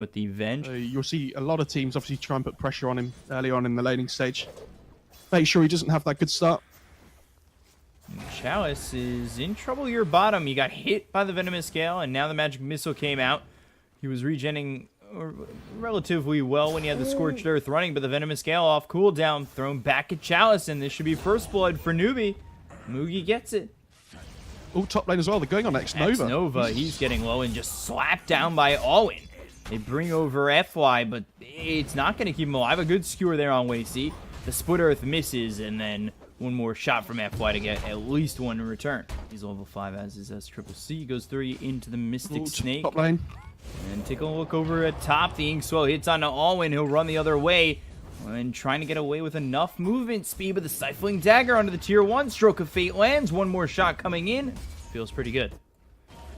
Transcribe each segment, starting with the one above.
with the Venge. You'll see a lot of teams obviously try and put pressure on him early on in the laning stage. Make sure he doesn't have that good start. Chalice is in trouble here bottom. He got hit by the Venomous Gale, and now the Magic Missile came out. He was regenning relatively well when he had the Scorched Earth running, but the Venomous Gale off cooldown, thrown back at Chalice, and this should be first blood for NEWBEE. Moogie gets it. Oh, top lane as well. They're going on X-Nova. X-Nova, he's getting low and just slapped down by Alwyn. They bring over FY, but it's not going to keep him alive. A good skewer there on Wasey. The Split Earth misses, and then one more shot from FY to get at least one in return. He's level 5 as is SCCC. Goes 3 into the Mystic Snake. Top lane. And take a look over at top. The Inkswell hits onto Alwyn. He'll run the other way. And trying to get away with enough movement speed, but the Stifling Dagger onto the tier 1. Stroke of Fate lands. One more shot coming in. Feels pretty good.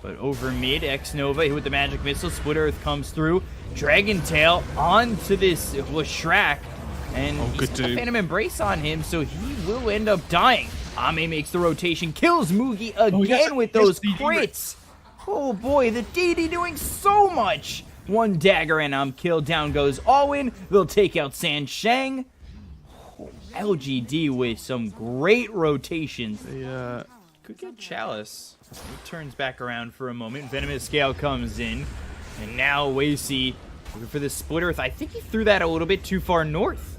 But over mid, X-Nova hit with the Magic Missile. Split Earth comes through. Dragon Tail onto this Lashrak. And he's got a Phantom Embrace on him, so he will end up dying. Ame makes the rotation, kills Moogie again with those crits. Oh boy, the DD doing so much. One dagger and I'm killed. Down goes Alwyn. They'll take out San Sheng. Oh, LGD with some great rotations. Yeah. Could get Chalice. He turns back around for a moment. Venomous Gale comes in. And now Wasey looking for the Split Earth. I think he threw that a little bit too far north.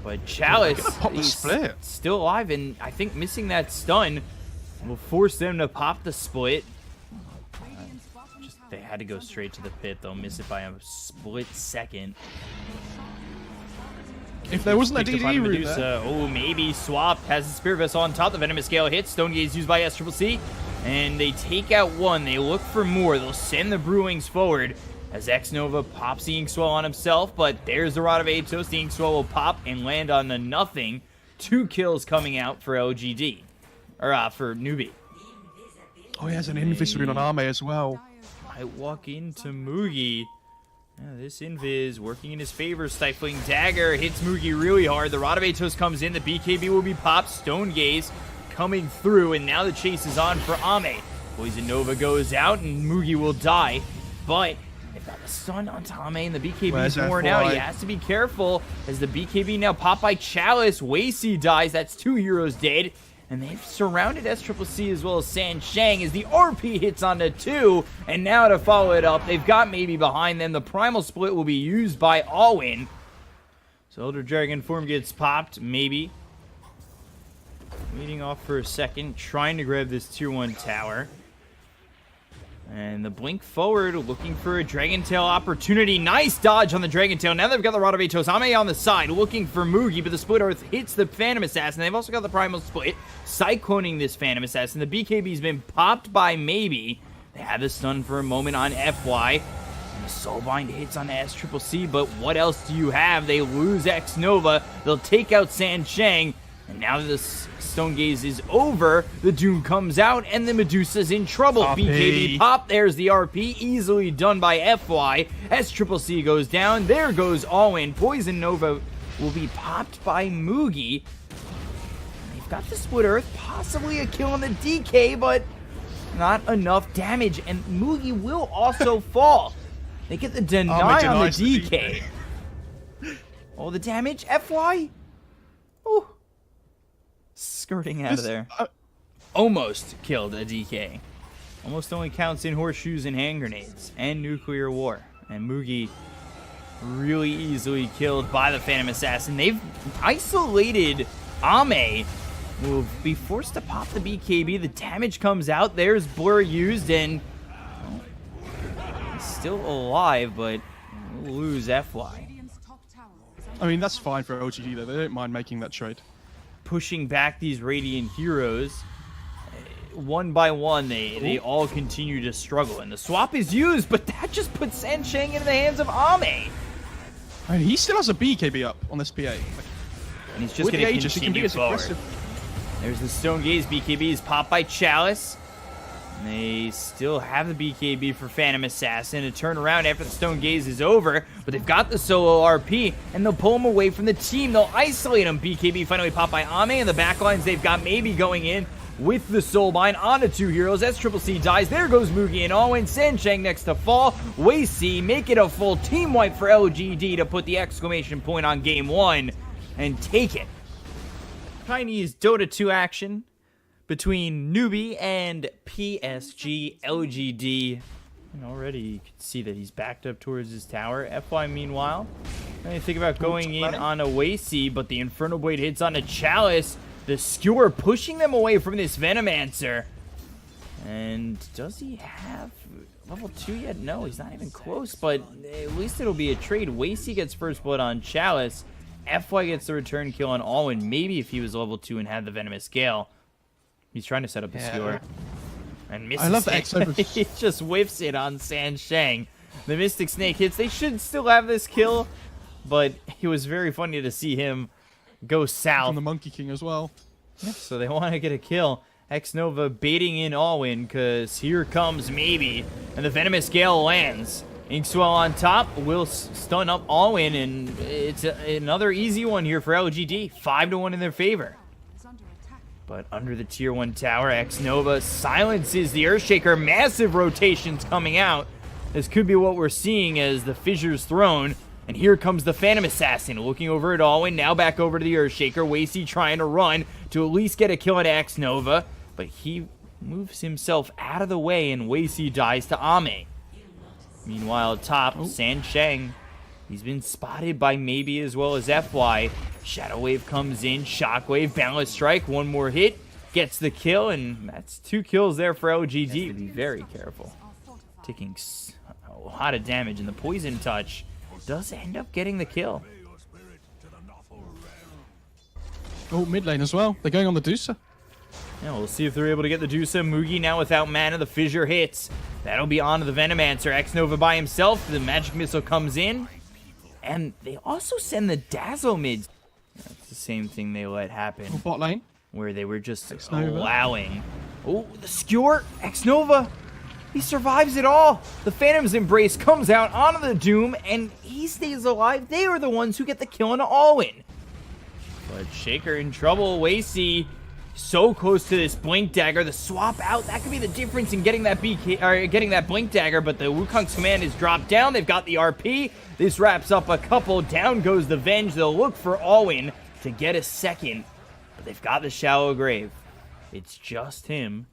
But Chalice is still alive, and I think missing that stun will force them to pop the split. They had to go straight to the pit. They'll miss it by a split second. If there wasn't a DD route there. Oh, maybe Swap has the Spirit Vessel on top. The Venomous Gale hits. Stone Gaze used by SCCC. And they take out one. They look for more. They'll send the Brewings forward as X-Nova pops the Inkswell on himself. But there's the Rod of Atos. The Inkswell will pop and land on the nothing. 2 kills coming out for LGD. Or for NEWBEE. Oh, he has an Invis on Ame as well. I walk into Moogie. Yeah, this Invis working in his favor. Stifling Dagger hits Moogie really hard. The Rod of Atos comes in. The BKB will be popped. Stone Gaze coming through. And now the chase is on for Ame. Poison Nova goes out and Moogie will die. But they've got the stun on Ame and the BKB is worn out. He has to be careful as the BKB now popped by Chalice. Wasey dies. That's 2 heroes dead. And they've surrounded SCCC as well as San Sheng as the RP hits onto 2. And now to follow it up, they've got maybe behind them. The Primal Split will be used by Alwyn. So Elder Dragon form gets popped, maybe. Waiting off for a second, trying to grab this tier 1 tower. And the blink forward, looking for a Dragon Tail opportunity. Nice dodge on the Dragon Tail. Now they've got the Rod of Atos. Ame on the side, looking for Moogie, but the Split Earth hits the Phantom Assassin. They've also got the Primal Split, cycloning this Phantom Assassin. The BKB's been popped by maybe. They have the stun for a moment on FY. And the Soulbind hits on SCCC, but what else do you have? They lose X-Nova. They'll take out San Sheng. And now that this Stone Gaze is over, the Doom comes out, and the Medusa's in trouble. BKB pop, there's the RP, easily done by FY. SCCC goes down, there goes Alwyn. Poison Nova will be popped by Moogie. They've got the Split Earth, possibly a kill on the DK, but not enough damage. And Moogie will also fall. They get the deny on the DK. All the damage, FY? Ooh. Skirting out of there. Almost killed a DK. Almost only counts in horseshoes and hand grenades and nuclear war. And Moogie really easily killed by the Phantom Assassin. They've isolated Ame. Will be forced to pop the BKB. The damage comes out. There's Blur used and he's still alive, but we'll lose FY. I mean, that's fine for LGD though. They don't mind making that trade. Pushing back these Radiant heroes. One by one, they all continue to struggle. And the swap is used, but that just puts San Sheng into the hands of Ame. I mean, he still has a BKB up on this PA. And he's just going to continue forward. There's the Stone Gaze. BKB is popped by Chalice. And they still have the BKB for Phantom Assassin to turn around after the Stone Gaze is over. But they've got the solo RP, and they'll pull him away from the team. They'll isolate him. BKB finally popped by Ame, and the backlines they've got maybe going in. with the Soulbind onto 2 heroes. SCCC dies. There goes Mugi and Alwyn. Sansheng next to fall. Wei-Si make it a full team wipe for LGD to put the exclamation point on game 1 and take it. Chinese Dota 2 action between NEWBEE and PSG LGD. And already you can see that he's backed up towards his tower. FY meanwhile, I think about going in on a Wei-Si, but the Infernal Blade hits on a Chalice. The Skewer pushing them away from this Venomancer. And does he have level 2 yet? No, he's not even close, but at least it'll be a trade. Wei-Si gets first blood on Chalice. FY gets the return kill on Alwyn. Maybe if he was level 2 and had the Venomous Gale. He's trying to set up the Skewer. And misses. I love the X over. He just whiffs it on Sansheng. The Mystic Snake hits. They should still have this kill, but it was very funny to see him go south. From the Monkey King as well. Yep, so they want to get a kill. X-Nova baiting in Alwyn, because here comes Maybe. And the Venomous Gale lands. Inkswell on top will stun up Alwyn, and it's another easy one here for LGD. 5-1 in their favor. But under the tier 1 tower, X-Nova silences the Earthshaker. Massive rotations coming out. This could be what we're seeing as the Fissure's thrown. And here comes the Phantom Assassin looking over at Alwyn. Now back over to the Earthshaker. Wei-Si trying to run to at least get a kill on X-Nova. But he moves himself out of the way, and Wei-Si dies to Ame. Meanwhile, top, Sansheng. He's been spotted by Maybe as well as FY. Shadow Wave comes in. Shockwave, Boundless Strike. One more hit. Gets the kill, and that's 2 kills there for LGD. Be very careful. Taking a lot of damage, and the Poison Touch does end up getting the kill. Oh, mid lane as well. They're going on the Deucer. Yeah, we'll see if they're able to get the Deucer. Mugi now without mana. The Fissure hits. That'll be on to the Venomancer. X-Nova by himself. The Magic Missile comes in. And they also send the Dazzle mids. That's the same thing they let happen. Oh, bot lane. Where they were just X-Nova. allowing. Oh, the Skewer. X-Nova. He survives it all. The Phantom's Embrace comes out onto the Doom, and he stays alive. They are the ones who get the kill on Alwyn. But Shaker in trouble. Wei-Si so close to this Blink Dagger. The swap out, that could be the difference in getting that getting that Blink Dagger, but the Wukong's command is dropped down. They've got the RP. This wraps up a couple. Down goes the Venge. They'll look for Alwyn to get a second, but they've got the Shallow Grave. It's just him.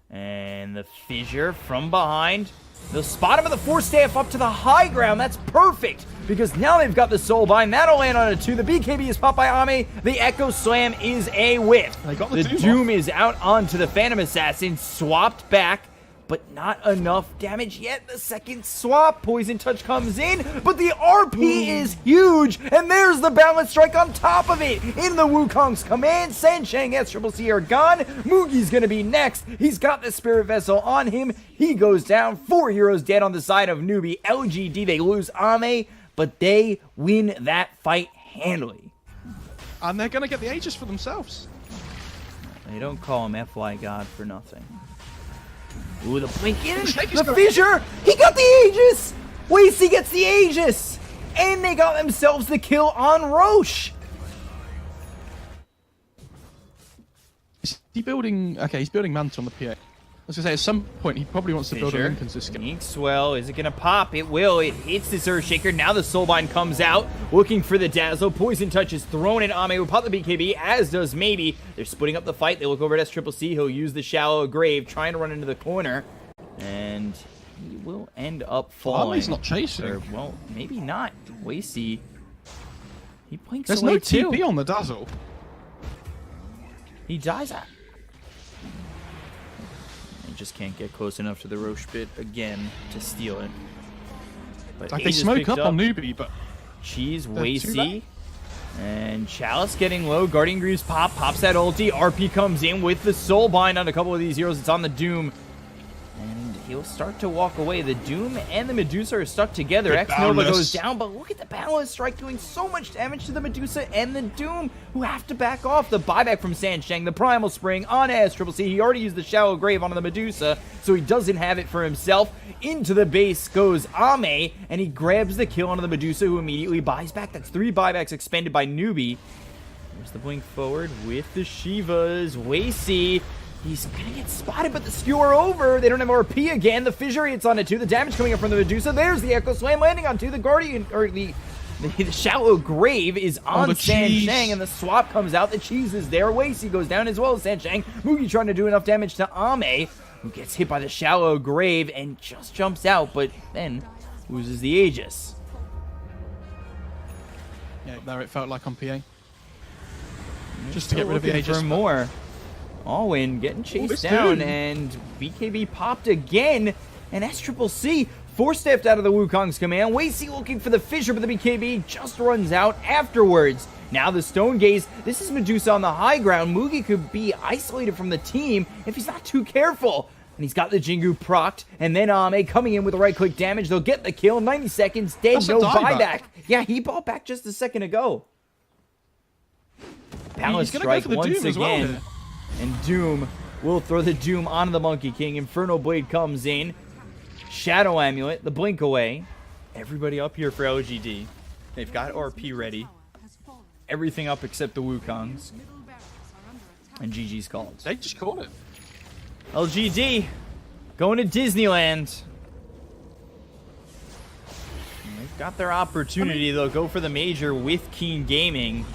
And the Fissure from behind. They'll spot him with the Force Staff up to the high ground. That's perfect, because now they've got the Soulbind. That'll land on a 2. The BKB is popped by Ame. The Echo Slam is a whiff. They got the Doom is out onto the Phantom Assassin. Swapped back, but not enough damage yet. The second swap. Poison Touch comes in, but the RP is huge. And there's the Balance Strike on top of it. In the Wukong's command, Sansheng, SCCC are gone. Mugi's going to be next. He's got the Spirit Vessel on him. He goes down. 4 heroes dead on the side of NEWBEE. LGD, they lose Ame, but they win that fight handily. And they're going to get the Aegis for themselves. They don't call him FY God for nothing. Ooh, the blink in! The Fissure! He got the Aegis! Wei-Si gets the Aegis! And they got themselves the kill on Roche! Is he building... Okay, he's building Manta on the PA. I was going to say, at some point, he probably wants to build a Lincoln's skin. Inkswell, is it going to pop? It will. It hits this Earthshaker. Now the Soulbind comes out, looking for the Dazzle. Poison Touch is thrown at Ame. Will pop the BKB, as does Maybe. They're splitting up the fight. They look over at SCCC. He'll use the Shallow Grave, trying to run into the corner. And he will end up falling. Ame's not chasing. Or, well, maybe not. Wei-Si. He blinks There's away no too. TP on the Dazzle. He dies at. Just can't get close enough to the Roche bit again to steal it. But Like they smoke up on NEWBEE, but Cheese, Wei-Si, and Chalice getting low. Guardian Greaves pops that ulti. RP comes in with the Soulbind on a couple of these heroes. It's on the Doom, and he'll start to walk away. The Doom and the Medusa are stuck together. X-Nova goes down, but look at the Balance Strike doing so much damage to the Medusa and the Doom, who have to back off. The buyback from Sansheng, the Primal Spring on SCCC. He already used the Shallow Grave onto the Medusa, so he doesn't have it for himself. Into the base goes Ame, and he grabs the kill onto the Medusa, who immediately buys back. That's 3 buybacks expended by NEWBEE. There's the blink forward with the Shivas. Wei-Si He's gonna get spotted, but the skewer over. They don't have RP again. The fissure hits on it too. The damage coming up from the Medusa. There's the Echo Slam landing on two. The Guardian, or the shallow grave is on Sanshang, and the swap comes out. The cheese is there. Wasey goes down as well as Sanshang. Mugi trying to do enough damage to Ame, who gets hit by the shallow grave and just jumps out, but then loses the Aegis. Yeah, there it felt like on PA. Just to get rid of the Aegis. For more. Alwyn getting chased down, and BKB popped again, and SCCC four-stepped out of the Wukong's command. Wasey looking for the fissure, but the BKB just runs out afterwards. Now the Stone Gaze. This is Medusa on the high ground. Mugi could be isolated from the team if he's not too careful. And he's got the Jingu procced, and then Ame coming in with the right-click damage. They'll get the kill. 90 seconds, dead, That's no a buyback. Yeah, he bought back just a second ago. Balance strike once again. And Doom will throw the Doom onto the Monkey King. Inferno Blade comes in. Shadow Amulet, the blink away. Everybody up here for LGD. They've got RP ready. Everything up except the Wukongs. And GG's called. They just called it. LGD going to Disneyland. They've got their opportunity. They'll go for the major with Keen Gaming.